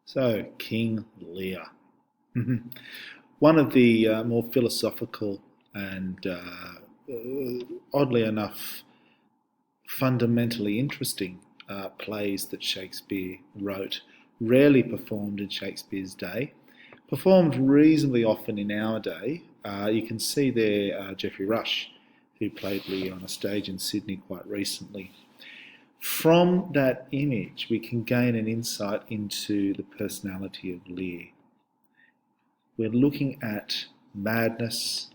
So, King Lear. One of the more philosophical and, oddly enough, fundamentally interesting plays that Shakespeare wrote, rarely performed in Shakespeare's day, performed reasonably often in our day. You can see there Geoffrey Rush, who played Lear on a stage in Sydney quite recently. From that image, we can gain an insight into the personality of Lear. We're looking at madness,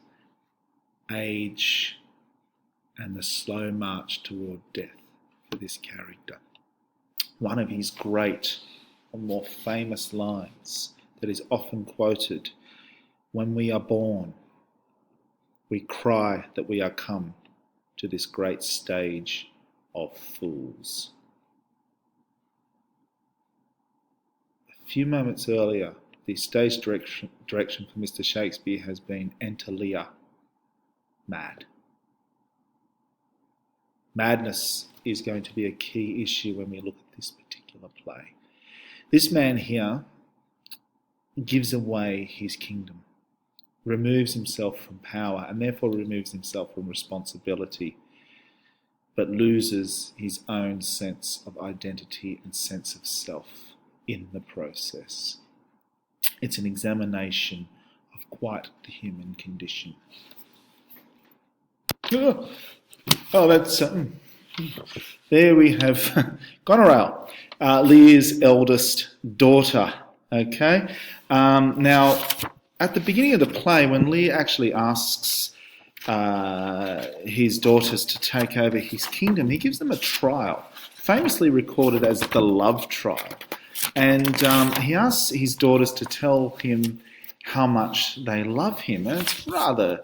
age, and the slow march toward death for this character. One of his great or more famous lines that is often quoted: "When we are born, we cry that we are come to this great stage of fools." A few moments earlier, the stage direction for Mr. Shakespeare has been "Enter Lear, mad." Madness is going to be a key issue when we look at this particular play. This man here gives away his kingdom, removes himself from power, and therefore removes himself from responsibility, but loses his own sense of identity and sense of self in the process. It's an examination of quite the human condition. Oh, that's... there we have Goneril, Lear's eldest daughter. Okay. Now, at the beginning of the play, when Lear actually asks his daughters to take over his kingdom, he gives them a trial, famously recorded as the love trial. And he asks his daughters to tell him how much they love him. And it's rather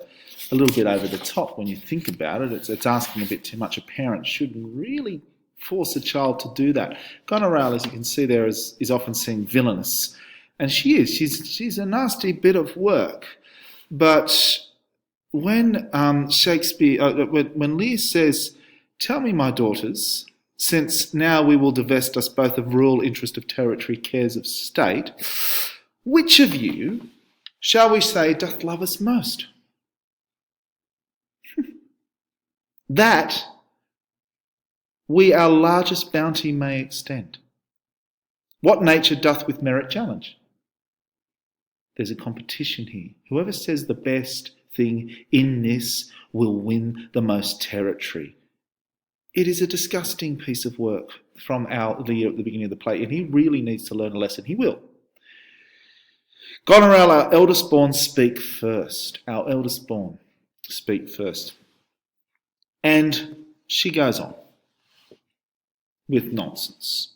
a little bit over the top when you think about it. It's asking a bit too much. A parent shouldn't really force a child to do that. Goneril, as you can see there, is often seen villainous. And she is. She's a nasty bit of work. But when when Lear says, "Tell me, my daughters, since now we will divest us both of rule, interest of territory, cares of state, which of you, shall we say, doth love us most?" That we our largest bounty may extend. What nature doth with merit challenge? There's a competition here. Whoever says the best thing in this will win the most territory. It is a disgusting piece of work from our Lear at the beginning of the play, and he really needs to learn a lesson. He will. Goneril, our eldest born, speak first. Our eldest born, speak first. And she goes on with nonsense.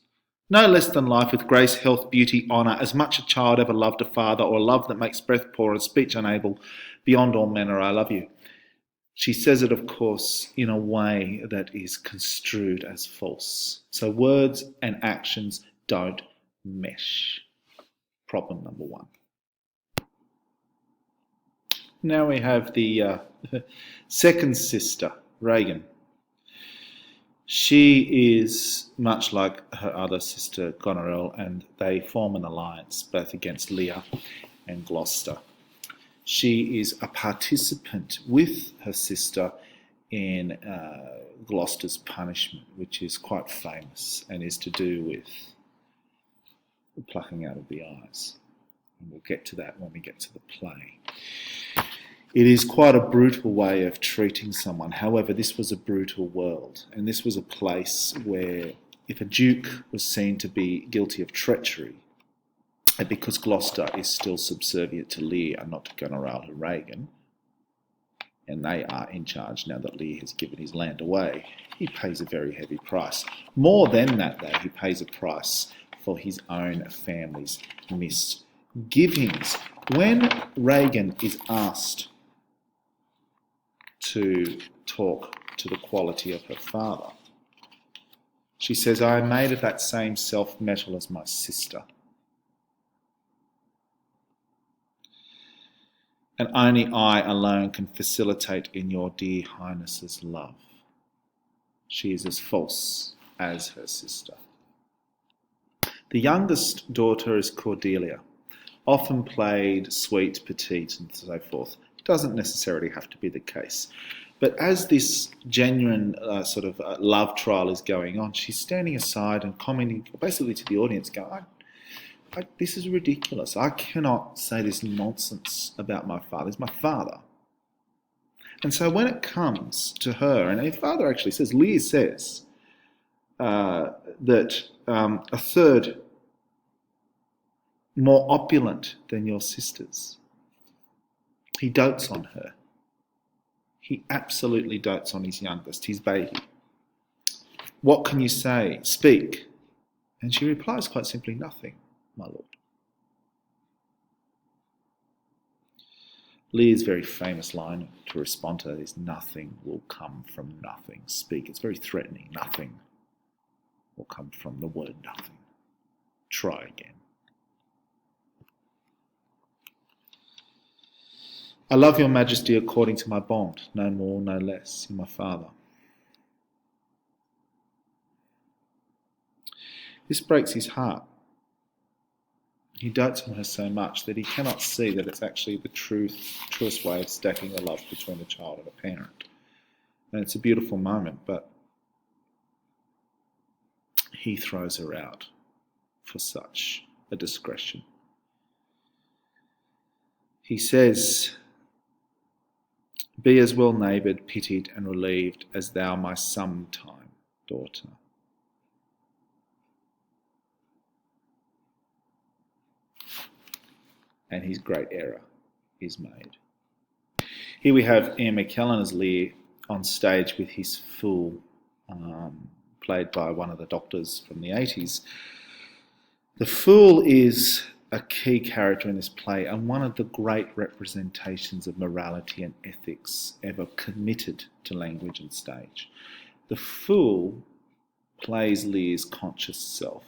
"No less than life, with grace, health, beauty, honour, as much a child ever loved a father, or love that makes breath poor and speech unable, beyond all manner I love you." She says it, of course, in a way that is construed as false. So words and actions don't mesh. Problem number one. Now we have the second sister, Regan. She is much like her other sister, Goneril, and they form an alliance both against Lear and Gloucester. She is a participant with her sister in Gloucester's punishment, which is quite famous and is to do with the plucking out of the eyes. And we'll get to that when we get to the play. It is quite a brutal way of treating someone. However, this was a brutal world, and this was a place where if a duke was seen to be guilty of treachery, and because Gloucester is still subservient to Lear and not to Goneril and Regan, and they are in charge now that Lear has given his land away, he pays a very heavy price. More than that, though, he pays a price for his own family's misgivings. When Regan is asked to talk to the quality of her father, she says, "I am made of that same self-metal as my sister, and only I alone can facilitate in your dear highness's love. She is as false as her sister." The youngest daughter is Cordelia, often played sweet, petite, and so forth. Doesn't necessarily have to be the case. But as this genuine love trial is going on, she's standing aside and commenting basically to the audience, going, this is ridiculous. I cannot say this nonsense about my father. He's my father. And so when it comes to her, and her father actually says, Lear says, that a third more opulent than your sisters. He dotes on her. He absolutely dotes on his youngest, his baby. What can you say? Speak. And she replies quite simply, nothing, my lord. Lear's very famous line to respond to that is, nothing will come from nothing. Speak. It's very threatening. Nothing will come from the word nothing. Try again. I love your majesty according to my bond, no more, no less, my father. This breaks his heart. He dotes on her so much that he cannot see that it's actually the truest way of stacking the love between a child and a parent. And it's a beautiful moment, but he throws her out for such a discretion. He says, be as well neighboured, pitied and relieved as thou my sometime daughter. And his great error is made. Here we have Ian McKellen as Lear on stage with his fool, played by one of the doctors from the 80s. The fool is a key character in this play and one of the great representations of morality and ethics ever committed to language and stage. The fool plays Lear's conscious self,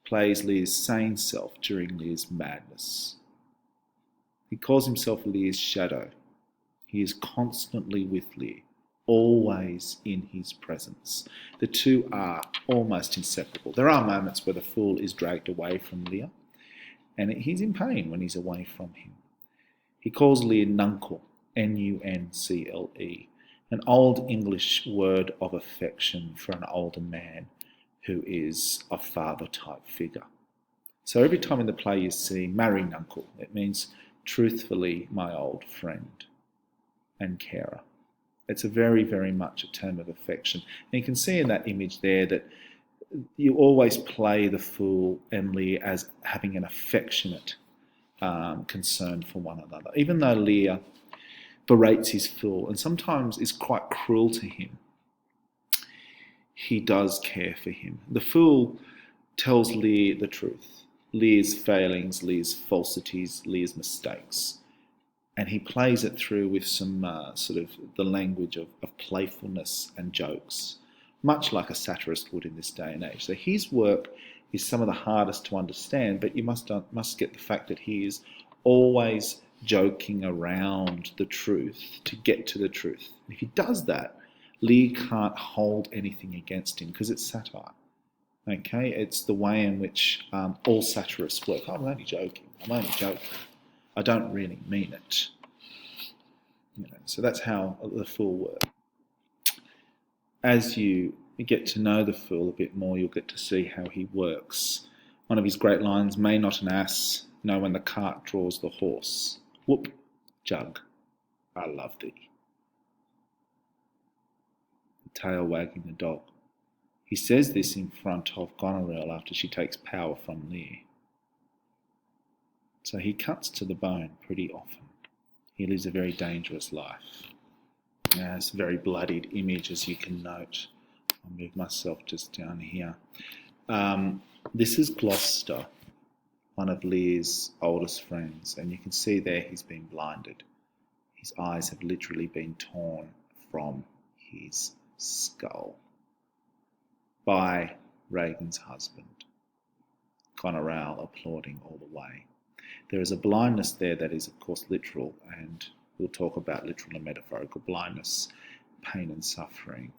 plays Lear's sane self during Lear's madness. He calls himself Lear's shadow. He is constantly with Lear, always in his presence. The two are almost inseparable. There are moments where the fool is dragged away from Lear, and he's in pain when he's away from him. He calls Lear nuncle, N-U-N-C-L-E, an old English word of affection for an older man who is a father-type figure. So every time in the play you see marry nuncle, it means truthfully my old friend and carer. It's a very, very much a term of affection. And you can see in that image there that you always play the fool and Lear as having an affectionate concern for one another. Even though Lear berates his fool and sometimes is quite cruel to him, he does care for him. The fool tells Lear the truth, Lear's failings, Lear's falsities, Lear's mistakes. And he plays it through with some the language of playfulness and jokes, much like a satirist would in this day and age. So his work is some of the hardest to understand, but you must get the fact that he is always joking around the truth to get to the truth. And if he does that, Lear can't hold anything against him because it's satire. Okay, it's the way in which all satirists work. I'm only joking. I don't really mean it. So that's how the fool works. As you get to know the fool a bit more, you'll get to see how he works. One of his great lines, may not an ass know when the cart draws the horse. Whoop, jug, I love thee. The tail wagging the dog. He says this in front of Goneril after she takes power from Lear. So he cuts to the bone pretty often. He lives a very dangerous life. It's a very bloodied image, as you can note. I'll move myself just down here. This is Gloucester, one of Lear's oldest friends, and you can see there he's been blinded. His eyes have literally been torn from his skull by Regan's husband, Goneril applauding all the way. There is a blindness there that is, of course, literal, and we'll talk about literal and metaphorical blindness, pain and suffering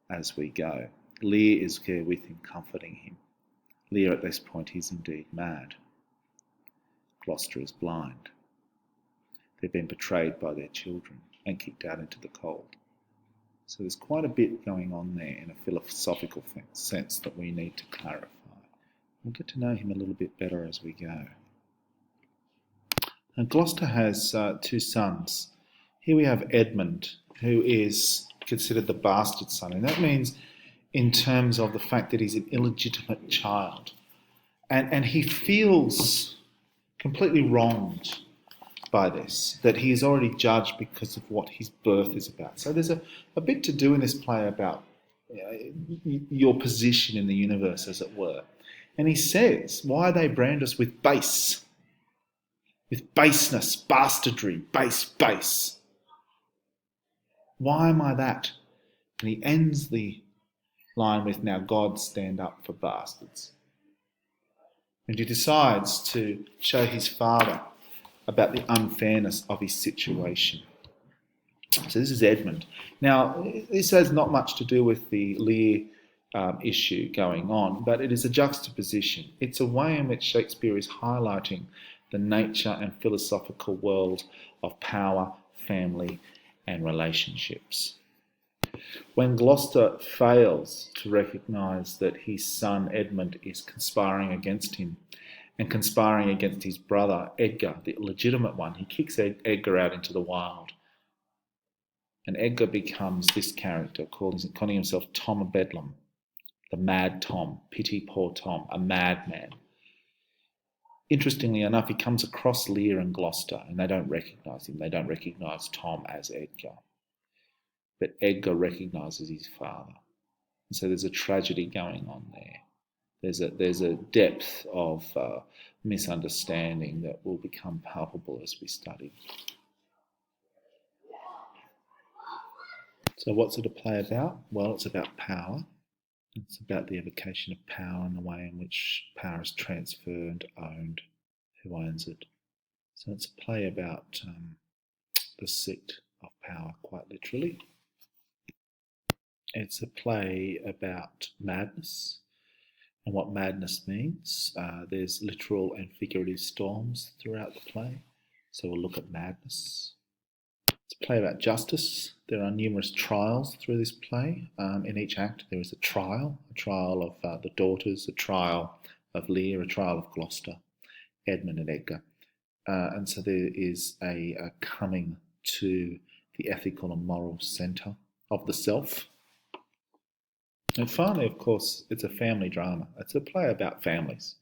as we go. Lear is there with him, comforting him. Lear at this point is indeed mad. Gloucester is blind. They've been betrayed by their children and kicked out into the cold. So there's quite a bit going on there in a philosophical sense that we need to clarify. We'll get to know him a little bit better as we go. And Gloucester has two sons. Here we have Edmund, who is considered the bastard son, and that means in terms of the fact that he's an illegitimate child. And he feels completely wronged by this, that he is already judged because of what his birth is about. So there's a bit to do in this play about your position in the universe, as it were. And he says, why they brand us with base, with baseness, bastardry, base. Why am I that? And he ends the line with, now God stand up for bastards. And he decides to show his father about the unfairness of his situation. So this is Edmund. Now, this has not much to do with the Lear issue going on, but it is a juxtaposition. It's a way in which Shakespeare is highlighting the nature and philosophical world of power, family, and relationships. When Gloucester fails to recognise that his son Edmund is conspiring against him and conspiring against his brother Edgar, the legitimate one, he kicks Edgar out into the wild. And Edgar becomes this character, calling himself Tom of Bedlam, the mad Tom, pity poor Tom, a madman. Interestingly enough, he comes across Lear and Gloucester, and they don't recognise him. They don't recognise Tom as Edgar. But Edgar recognises his father. And so there's a tragedy going on there. There's a depth of misunderstanding that will become palpable as we study. So what's it a play about? Well, it's about power. It's about the evocation of power and the way in which power is transferred, owned, who owns it. So it's a play about the seat of power, quite literally. It's a play about madness and what madness means. There's literal and figurative storms throughout the play, so we'll look at madness. It's a play about justice. There are numerous trials through this play. In each act there is a trial of the daughters, a trial of Lear, a trial of Gloucester, Edmund and Edgar. And so there is a coming to the ethical and moral centre of the self. And finally, of course, it's a family drama. It's a play about families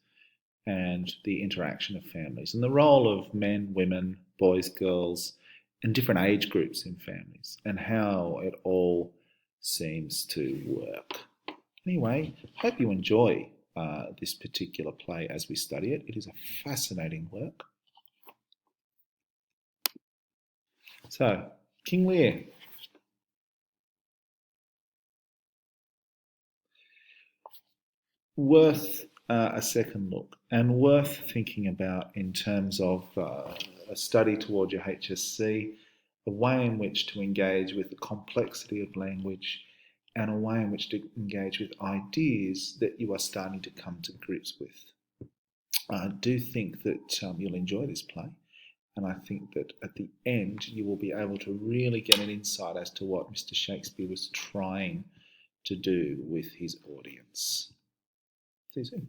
and the interaction of families and the role of men, women, boys, girls, and different age groups in families and how it all seems to work. Anyway, hope you enjoy this particular play as we study it. It is a fascinating work. So, King Lear. Worth a second look and worth thinking about in terms of a study towards your HSC, a way in which to engage with the complexity of language and a way in which to engage with ideas that you are starting to come to grips with. I do think that you'll enjoy this play, and I think that at the end you will be able to really get an insight as to what Mr. Shakespeare was trying to do with his audience. See you soon.